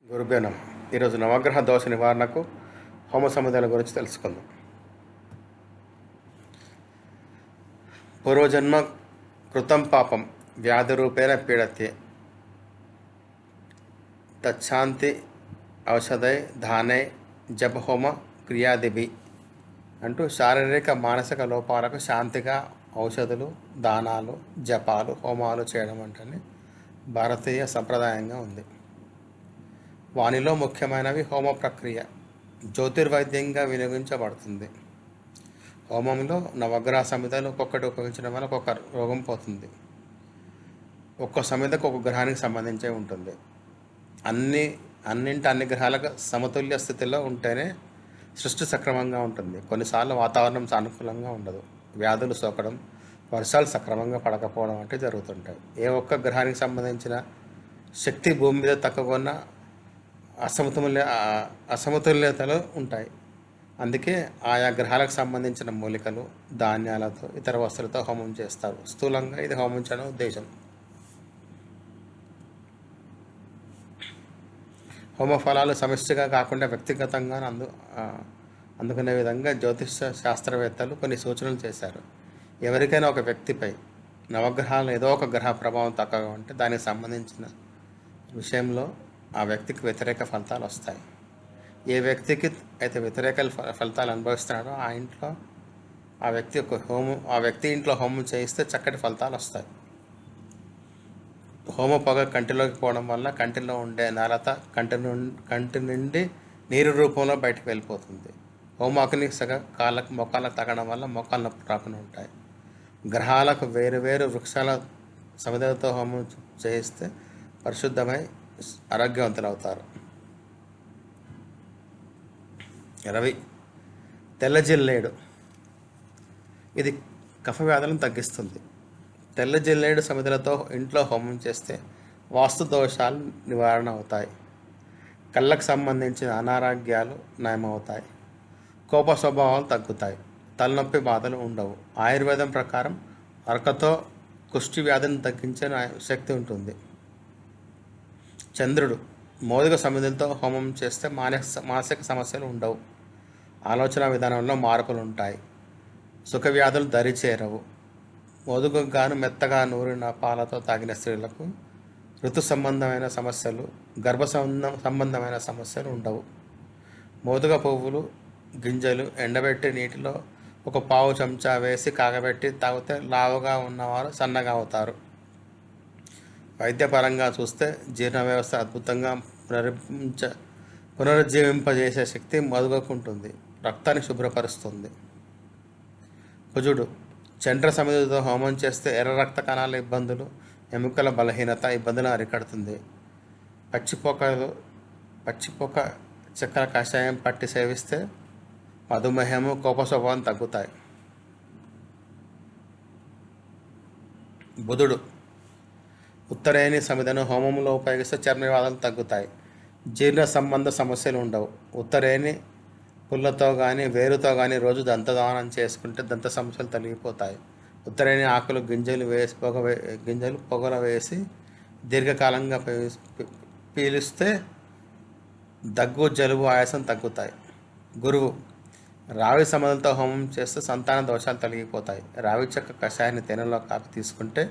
గురుభ్యో నమః. ఈరోజు నవగ్రహ దోష నివారణకు హోమ సముదాయాల గురించి తెలుసుకుందాం. పూర్వజన్మ కృతం పాపం వ్యాధి రూపేణ పీడతే తచ్చాంతి ఔషధై దానై జపహోమ క్రియాదిభి అంటూ శారీరక మానసిక లోపాలకు శాంతిగా ఔషధులు, దానాలు, జపాలు, హోమాలు చేయడం అంటే భారతీయ సంప్రదాయంగా ఉంది. వానిలో ముఖ్యమైనవి హోమ ప్రక్రియ జ్యోతిర్వైద్యంగా వినియోగించబడుతుంది. హోమంలో నవగ్రహ సమిధలు ఒక్కొక్కటి ఉపయోగించడం వల్ల ఒక్కొక్క రోగం పోతుంది. ఒక్కో సమిధకు ఒక గ్రహానికి సంబంధించి ఉంటుంది. అన్ని గ్రహాలకు సమతుల్య స్థితిలో ఉంటేనే సృష్టి సక్రమంగా ఉంటుంది. కొన్నిసార్లు వాతావరణం సానుకూలంగా ఉండదు. వ్యాధులు సోకడం, వర్షాలు సక్రమంగా పడకపోవడం వంటివి జరుగుతుంటాయి. ఏ ఒక్క గ్రహానికి సంబంధించిన శక్తి భూమి మీద తక్కువగా అసమతుల్యతలు ఉంటాయి. అందుకే ఆయా గ్రహాలకు సంబంధించిన మూలికలు, ధాన్యాలతో, ఇతర వస్తువులతో హోమం చేస్తారు. స్థూలంగా ఇది హోమించడం ఉద్దేశం. హోమ ఫలాలు సమస్యగా కాకుండా వ్యక్తిగతంగా అందుకునే విధంగా జ్యోతిష శాస్త్రవేత్తలు కొన్ని సూచనలు చేశారు. ఎవరికైనా ఒక వ్యక్తిపై నవగ్రహాలు ఏదో ఒక గ్రహ ప్రభావం తక్కువగా ఉంటే దానికి సంబంధించిన విషయంలో ఆ వ్యక్తికి వ్యతిరేక ఫలితాలు వస్తాయి. ఏ వ్యక్తికి అయితే వ్యతిరేక ఫలితాలు అనుభవిస్తున్నాడో ఆ వ్యక్తి ఇంట్లో హోమం చేయిస్తే చక్కటి ఫలితాలు వస్తాయి. హోమ పొగ కంటిలోకి పోవడం వల్ల కంటిలో ఉండే నలత కంటి నుండి నీరు రూపంలో బయటకు వెళ్ళిపోతుంది. హోమాకుని మొక్కలకు తగ్గడం వల్ల మొక్కలు నొప్పి రాకుండా ఉంటాయి. గ్రహాలకు వేరు వృక్షాల సమిధలతో హోమం చేయిస్తే పరిశుద్ధమై ఆరోగ్యవంతులవుతారు. రవి తెల్ల జిల్లేడు ఇది కఫ వ్యాధులను తగ్గిస్తుంది. తెల్ల జిల్లేడు సమిధలతో ఇంట్లో హోమం చేస్తే వాస్తు దోషాలు నివారణ అవుతాయి. కళ్ళకు సంబంధించిన అనారోగ్యాలు నయమవుతాయి. కోప స్వభావాలు తగ్గుతాయి. తలనొప్పి బాధలు ఉండవు. ఆయుర్వేదం ప్రకారం అరకతో కుష్టి వ్యాధిని తగ్గించే శక్తి ఉంటుంది. చంద్రుడు మోదుగ సమిధులతో హోమం చేస్తే మానసిక సమస్యలు ఉండవు. ఆలోచన విధానంలో మార్పులు ఉంటాయి. సుఖ వ్యాధులు దరిచేరవు. మోదుగకు గాను మెత్తగా నూరిన పాలతో తాగిన స్త్రీలకు ఋతు సంబంధమైన సమస్యలు, గర్భ సంబంధమైన సమస్యలు ఉండవు. మోదుగ పువ్వులు గింజలు ఎండబెట్టి నీటిలో ఒక పావు చెంచా వేసి కాగబెట్టి తాగితే లావుగా ఉన్నవారు సన్నగా అవుతారు. వైద్యపరంగా చూస్తే జీర్ణ వ్యవస్థ అద్భుతంగా పునరుజ్జీవింపజేసే శక్తి మోదుగకు ఉంటుంది. రక్తాన్ని శుభ్రపరుస్తుంది. కుజుడు చండ్ర సమిధులతో హోమం చేస్తే ఎర్ర రక్త కణాల ఇబ్బందులు, ఎముకల బలహీనత ఇబ్బందులను అరికడుతుంది. పచ్చిపోక చక్కెర కషాయం పట్టి సేవిస్తే మధుమేహము, కోప స్వభావం తగ్గుతాయి. బుధుడు ఉత్తరేణి సమిధను హోమంలో ఉపయోగిస్తే చర్మ వ్యాధులు తగ్గుతాయి. జీర్ణ సంబంధ సమస్యలు ఉండవు. ఉత్తరేణి పుల్లతో కానీ వేరుతో కానీ రోజు దంతదానం చేసుకుంటే దంత సమస్యలు తొలగిపోతాయి. ఉత్తరేణి ఆకులు గింజలు పొగల వేసి దీర్ఘకాలంగా పీలిస్తే దగ్గు, జలుబు, ఆయాసం తగ్గుతాయి. గురువు రావి సమిధలతో హోమం చేస్తే సంతాన దోషాలు తొలగిపోతాయి. రావి చెక్క కషాయాన్ని తేనెలో కాపి తీసుకుంటే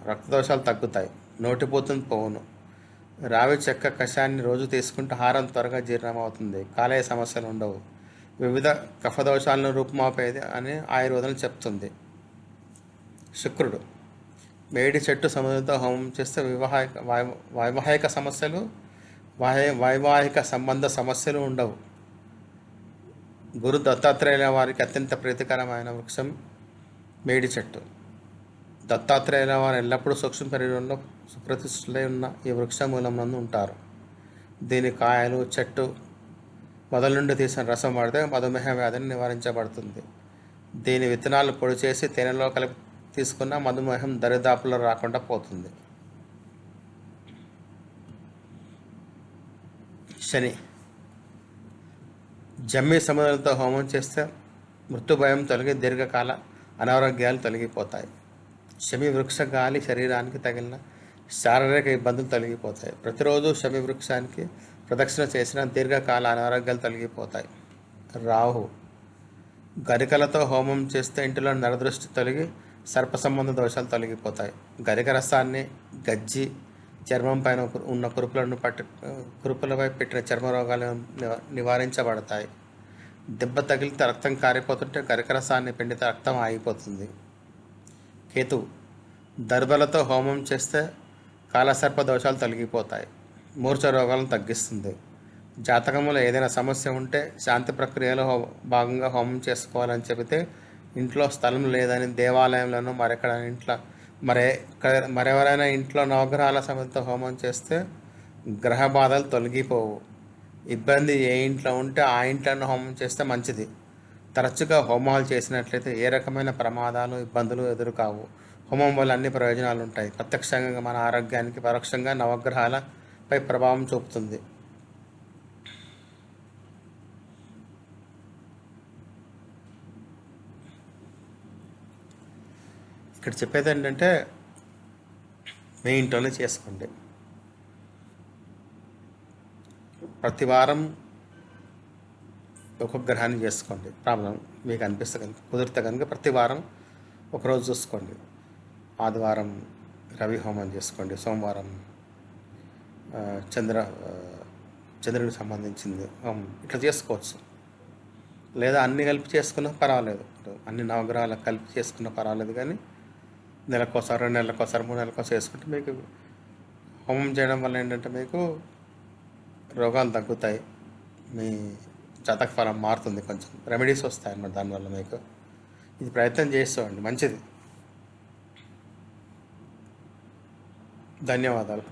రక్తదోషాలు తగ్గుతాయి. నోటిపోతుంది పోవును. రావి చెక్క కషాయాన్ని రోజు తీసుకుంటే ఆహారం త్వరగా జీర్ణమవుతుంది. కాలేయ సమస్యలు ఉండవు. వివిధ కఫదోషాలను రూపుమాపేది అని ఆయుర్వేదం చెప్తుంది. శుక్రుడు మేడి చెట్టు సమిధలతో హోమం చేస్తే వైవాహిక సంబంధ సమస్యలు ఉండవు. గురు దత్తాత్రేయుల వారికి అత్యంత ప్రీతికరమైన వృక్షం మేడి చెట్టు. దత్తాత్రేయుల వారు ఎల్లప్పుడూ సూక్ష్మ శరీరంలో సుప్రతిష్ఠులై ఉన్న ఈ వృక్ష మూలంలో ఉంటారు. దీని కాయలు, చెట్టు మొదల నుండి తీసిన రసం వాడితే మధుమేహ వ్యాధిని నివారించబడుతుంది. దీని విత్తనాలు పొడి చేసి తేనెలో కలిపి తీసుకున్న మధుమేహం దరిదాపులో రాకుండా పోతుంది. శని జమ్మి సమిధలతో హోమం చేస్తే మృత్యు భయం తొలగి దీర్ఘకాల అనారోగ్యాలు తొలగిపోతాయి. శమి వృక్ష గాలి శరీరానికి తగిలిన శారీరక ఇబ్బందులు తొలగిపోతాయి. ప్రతిరోజు శమి వృక్షానికి ప్రదక్షిణ చేసిన దీర్ఘకాల అనారోగ్యాలు తొలగిపోతాయి. రాహు గరికలతో హోమం చేస్తే ఇంటిలో నరదృష్టి తొలగి సర్ప సంబంధ దోషాలు తొలగిపోతాయి. గరిక రసాన్ని గజ్జి చర్మం పైన ఉన్న కురుపులపై పెట్టిన చర్మ రోగాలు నివారించబడతాయి. దెబ్బ తగిలితే రక్తం కారిపోతుంటే గరిక రసాన్ని పిండితే రక్తం ఆగిపోతుంది. కేతు దర్భలతో హోమం చేస్తే కాలసర్ప దోషాలు తొలగిపోతాయి. మూర్ఛ రోగాలను తగ్గిస్తుంది. జాతకంలో ఏదైనా సమస్య ఉంటే శాంతి ప్రక్రియలో భాగంగా హోమం చేసుకోవాలని చెబితే ఇంట్లో స్థలం లేదని దేవాలయంలోనూ మరెవరైనా ఇంట్లో నవగ్రహాల సమేత హోమం చేస్తే గ్రహ బాధలు తొలగిపోవు. ఇబ్బంది ఏ ఇంట్లో ఉంటే ఆ ఇంట్లోనే హోమం చేస్తే మంచిది. తరచుగా హోమాలు చేసినట్లయితే ఏ రకమైన ప్రమాదాలు ఇబ్బందులు ఎదురుకావు. హోమం వల్ల అన్ని ప్రయోజనాలు ఉంటాయి. ప్రత్యక్షంగా మన ఆరోగ్యానికి, పరోక్షంగా నవగ్రహాలపై ప్రభావం చూపుతుంది. ఇక్కడ చెప్పేది ఏంటంటే మీ ఇంట్లోనే చేసుకోండి. ప్రతి వారం ఒక గ్రహాన్ని చేసుకోండి. ప్రాబ్లం మీకు అనిపిస్తే కనుక, కుదిరితే కనుక ప్రతి వారం ఒకరోజు చూసుకోండి. ఆదివారం రవి హోమం చేసుకోండి. సోమవారం చంద్రుడికి సంబంధించింది హోమం. ఇట్లా చేసుకోవచ్చు. లేదా అన్ని కలిపి చేసుకున్నా పర్వాలేదు. అన్ని నవగ్రహాలకు కలిపి చేసుకున్నా పర్వాలేదు. కానీ నెలకోసారి, 2 నెలలకోసారి, 3 నెలలకోసారి చేసుకుంటే మీకు హోమం చేయడం వల్ల ఏంటంటే మీకు రోగాలు తగ్గుతాయి. మీ జాతక ఫలం మారుతుంది. కొంచెం రెమెడీస్ వస్తాయి అన్నమాట. దానివల్ల మీకు ఇది ప్రయత్నం చేస్తామండి. మంచిది. ధన్యవాదాలు.